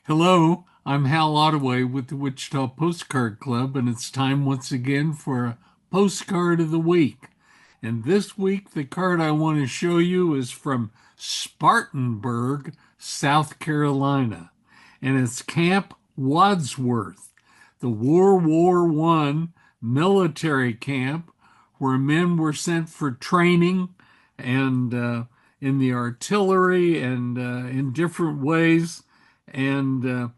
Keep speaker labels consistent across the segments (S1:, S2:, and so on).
S1: Hello, I'm Hal Ottaway with the Wichita Postcard Club, and it's time once again for a postcard of the week. And this week, the card I want to show you is from Spartanburg, South Carolina, and it's Camp Wadsworth, the World War I military camp where men were sent for training and in the artillery and in different ways. And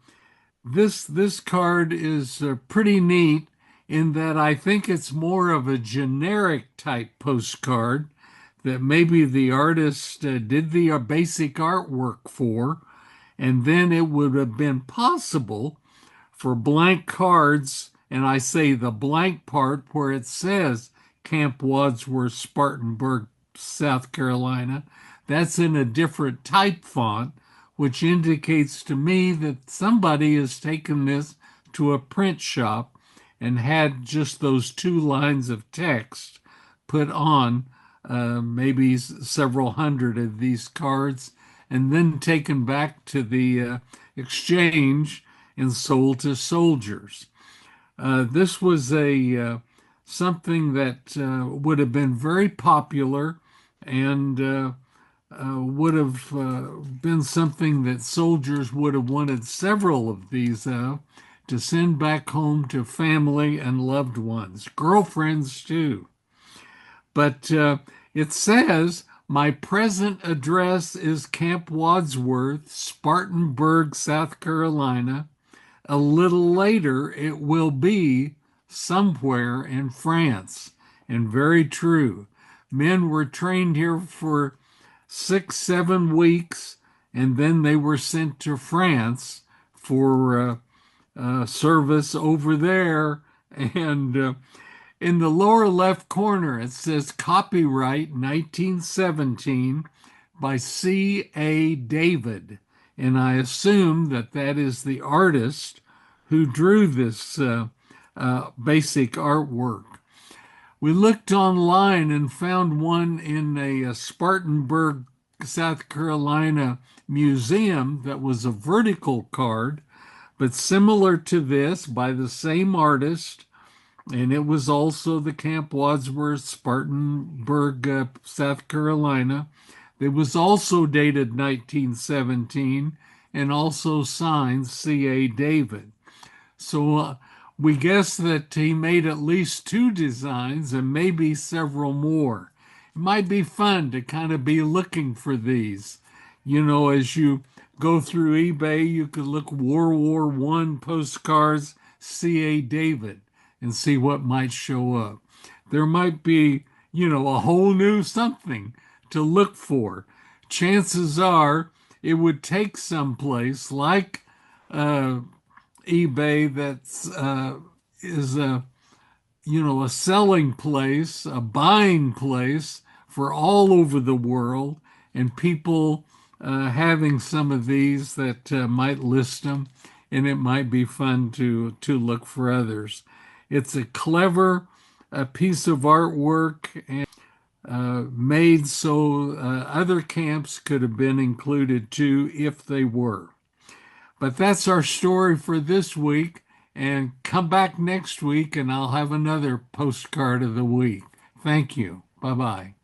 S1: this card is pretty neat in that I think it's more of a generic type postcard that maybe the artist did the basic artwork for, and then it would have been possible for blank cards, and I say the blank part where it says Camp Wadsworth, Spartanburg, South Carolina. That's in a different type font, which indicates to me that somebody has taken this to a print shop and had just those two lines of text put on maybe several hundred of these cards and then taken back to the exchange and sold to soldiers. This was a something that would have been very popular and would have been something that soldiers would have wanted several of these to send back home to family and loved ones, girlfriends too. But it says, my present address is Camp Wadsworth, Spartanburg, South Carolina. A little later, it will be somewhere in France. And very true. Men were trained here for 6, 7 weeks, and then they were sent to France for service over there. And in the lower left corner, it says copyright 1917 by C.A. David. And I assume that that is the artist who drew this basic artwork. We looked online and found one in a Spartanburg, South Carolina museum that was a vertical card, but similar to this by the same artist. And it was also the Camp Wadsworth, Spartanburg, South Carolina. It was also dated 1917 and also signed C.A. David. So we guess that he made at least two designs and maybe several more. It might be fun to kind of be looking for these. You know, as you go through eBay, you could look World War I postcards, C.A. David, and see what might show up. There might be, a whole new something to look for. Chances are it would take someplace like eBay that's is a selling place, a buying place for all over the world, and people having some of these that might list them, and it might be fun to look for others. It's a clever piece of artwork and made so other camps could have been included too if they were. But that's our story for this week. And come back next week and I'll have another postcard of the week. Thank you. Bye bye.